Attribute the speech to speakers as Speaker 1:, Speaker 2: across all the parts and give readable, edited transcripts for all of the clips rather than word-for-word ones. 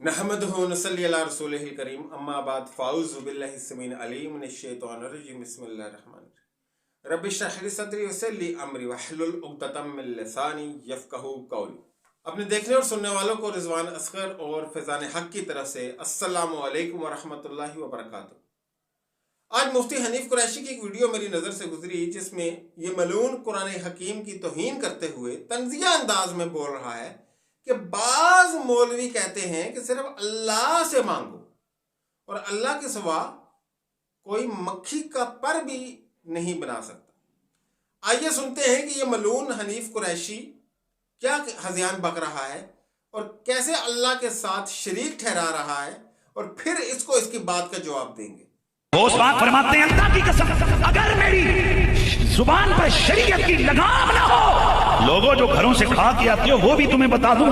Speaker 1: नहमदुहु नसल्ली अला रसूलिहिल करीम अम्मा बाद फ़ाऊज़ु बिल्लाहि समीन अलीम मिनश शैतानिर रजीम बिस्मिल्लाहिर रहमानिर रहीम रब्बि इश्रह ली सदरी वयस्सिर ली अमरी वहलुल उक़दतम मिन लिसानी यफ़क़हू क़ौली। अपने देखने और सुनने वालों को रिज़वान असगर और फैज़ान हक़ की तरफ से अस्सलामु अलैकुम व रहमतुल्लाहि व बरकातुहू। आज मुफ्ती हनीफ कुरैशी की एक वीडियो मेरी नज़र से गुजरी जिसमें ये मलून कुरान हकीम की तौहीन करते हुए तंज़िया अंदाज में बोल रहा है कि बाज मौलवी कहते हैं कि सिर्फ अल्लाह से मांगो और अल्लाह के सिवा कोई मक्खी का पर भी नहीं बना सकता। आइए सुनते हैं कि ये मलून हनीफ कुरैशी क्या हज़ियान बक रहा है और कैसे अल्लाह के साथ शरीक ठहरा रहा है और फिर इसको इसकी बात का जवाब देंगे।
Speaker 2: वो फरमाते हैं अल्लाह की कसम, अगर मेरी जुबान पर शरीयत की लगाम ना हो, लोगों जो घरों से खा के आते हो वो भी तुम्हें बता दूं,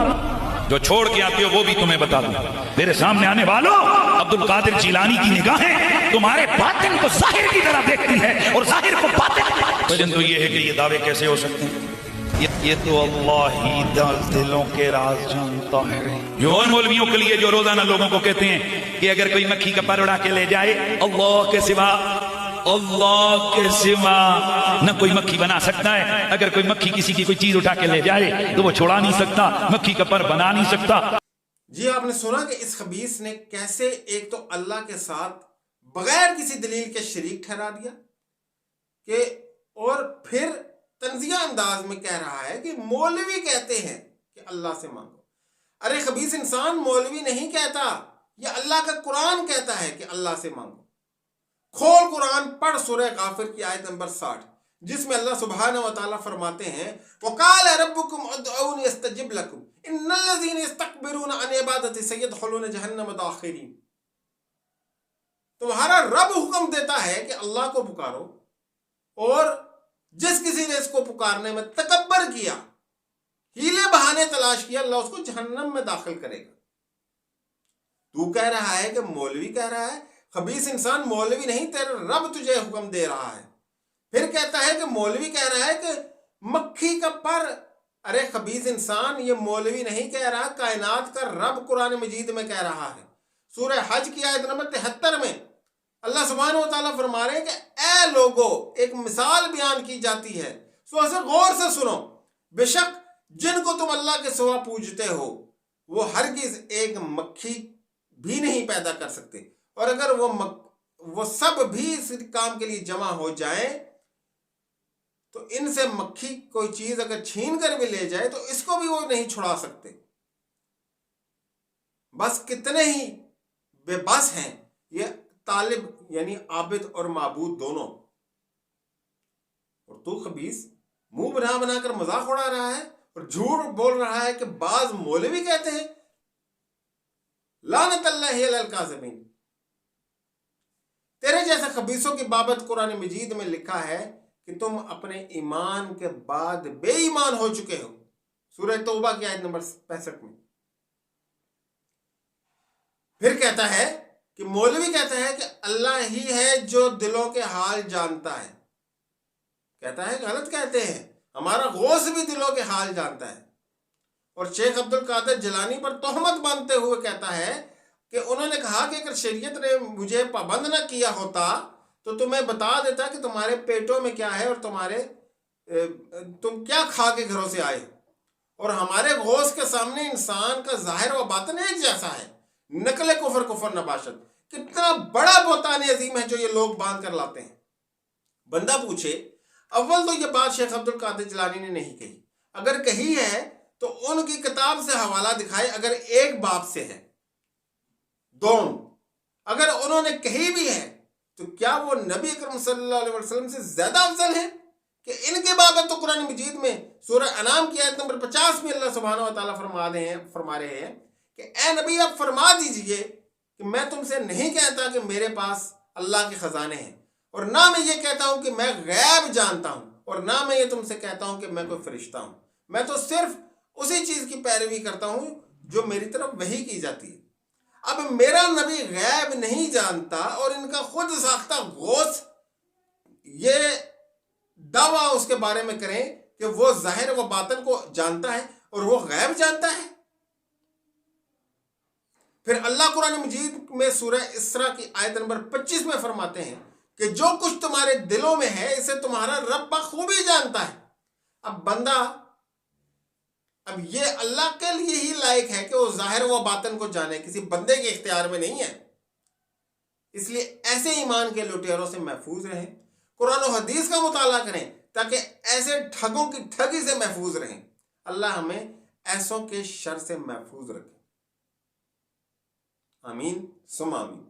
Speaker 2: जो छोड़ के आते हो वो भी तुम्हें बता दूं। मेरे सामने आने वालों, अब्दुल कादिर जिलानी की निगाहें तुम्हारे बातिन को जाहिर की तरह देखती है और जाहिर को बातिन। तो ये है कि ये दावे कैसे हो सकते हैं? ये तो अल्लाह ही दिलों के राज जानता है। जो उन मौलवियों के लिए जो रोजाना लोगों को कहते हैं कि अगर कोई मक्खी का पर उड़ा के ले जाए, अल्लाह के सिवा न कोई मक्खी बना सकता है। अगर कोई मक्खी किसी की कोई चीज उठा के ले जाए तो वो छोड़ा नहीं सकता, मक्खी का पर बना नहीं सकता।
Speaker 1: जी आपने सुना कि इस खबीस ने कैसे एक तो अल्लाह के साथ बगैर किसी दलील के शरीक ठहरा दिया कि और फिर तंजिया अंदाज में कह रहा है कि मौलवी कहते हैं कि अल्लाह से मांगो। अरे खबीस इंसान, मौलवी नहीं कहता, ये अल्लाह का कुरान कहता है कि अल्लाह से मांगो। खोल कुरान, पढ़ सूरह गाफिर की आयत नंबर 60 जिसमें अल्लाह सुब्हानहू व तआला फरमाते हैं वक़ाल रब्बुकुम उदऊनी अस्तजिब लकुम इन्नल्लज़ीना यस्तकबिरूना अन इबादती सयदखुलूना जहन्नम दाखिरीन। तुम्हारा रब हुक्म देता है कि अल्लाह को पुकारो और जिस किसी ने इसको पुकारने में तकब्बर किया, हीले बहाने तलाश किया, अल्लाह उसको जहन्नम में दाखिल करेगा। तू कह रहा है कि मौलवी कह रहा है। खबीस इंसान, मौलवी नहीं, तेरा रब तुझे हुक्म दे रहा है। फिर कहता है कि मौलवी कह रहा है कि मक्खी का पर। अरे खबीस इंसान, ये मौलवी नहीं कह रहा, कायनात का रब कुरान मजीद में कह रहा है। सूरह हज की आयत नंबर 73 में अल्लाह सुब्हानहू व तआला फरमा रहे हैं कि ऐ लोगो, एक मिसाल बयान की जाती है, सो इसे गौर से सुनो। बेशक जिनको तुम अल्लाह के सिवा पूजते हो वो हरगिज एक मक्खी भी नहीं पैदा कर सकते, और अगर वो सब भी इस काम के लिए जमा हो जाए तो इनसे मक्खी कोई चीज अगर छीन कर भी ले जाए तो इसको भी वो नहीं छुड़ा सकते। बस कितने ही बेबस हैं ये तालिब यानी आबिद और माबूद दोनों। और तू खबीस मुंह बना बनाकर मजाक उड़ा रहा है और झूठ बोल रहा है कि बाज मौलवी कहते हैं। लानतल्लाहि अलल काज़िमीन। तेरे जैसे खबीसों की बाबत कुरान मजीद में लिखा है कि तुम अपने ईमान के बाद बेईमान हो चुके हो। सूरह तौबा की आयत नंबर 65 में फिर कहता है कि मौलवी कहता है कि अल्लाह ही है जो दिलों के हाल जानता है। कहता है, गलत कहते हैं, हमारा गौस भी दिलों के हाल जानता है। और शेख अब्दुल कादिर जिलानी पर तोहमत बांधते हुए कहता है कि उन्होंने कहा कि अगर शरीयत ने मुझे पाबंद न किया होता तो तुम्हें बता देता कि तुम्हारे पेटों में क्या है और तुम क्या खा के घरों से आए। और हमारे गौस के सामने इंसान का जाहिर व बातिन एक जैसा है। नकल कुफर नबाशत। कितना बड़ा बोतान अजीम है जो ये लोग बांध कर लाते हैं। बंदा पूछे, अव्वल तो ये बात शेख अब्दुल कादिर जिलानी ने नहीं कही, अगर कही है तो उनकी किताब से हवाला दिखाए, अगर एक बाप से है, दोनों अगर उन्होंने कही भी है तो क्या वो नबी अकरम सल्लल्लाहु अलैहि वसल्लम से ज्यादा अफजल है? कि इनके बाबत तो कुरान मजीद में सूरह अनाम की आयत नंबर 50 में अल्लाह सुब्हानहू व तआला फरमा रहे हैं कि ए नबी, आप फरमा दीजिए कि मैं तुमसे नहीं कहता कि मेरे पास अल्लाह के खजाने हैं, और ना मैं ये कहता हूं कि मैं गैब जानता हूं, और ना मैं ये तुमसे कहता हूं कि मैं कोई फरिश्ता हूं। मैं तो सिर्फ उसी चीज की पैरवी करता हूं जो मेरी तरफ वही की जाती है। अब मेरा नबी गैब नहीं जानता और इनका खुद साख्ता गौस ये दावा उसके बारे में करें कि वो जाहिर व बातिन को जानता है और वो गैब जानता है। پھر اللہ قرآن مجید میں سورہ اسراء کی آیت نمبر 25 میں فرماتے ہیں کہ جو کچھ تمہارے دلوں میں ہے اسے تمہارا رب بخوبی جانتا ہے. اب بندہ، اب یہ اللہ کے لیے ہی لائق ہے کہ وہ ظاہر و باطن کو جانے، کسی بندے کے اختیار میں نہیں ہے. اس لیے ایسے ایمان کے لٹیروں سے محفوظ رہیں، قرآن و حدیث کا مطالعہ کریں تاکہ ایسے ٹھگوں کی ٹھگی سے محفوظ رہیں. اللہ ہمیں ایسوں کے شر سے محفوظ رکھے. آمین ثم آمین.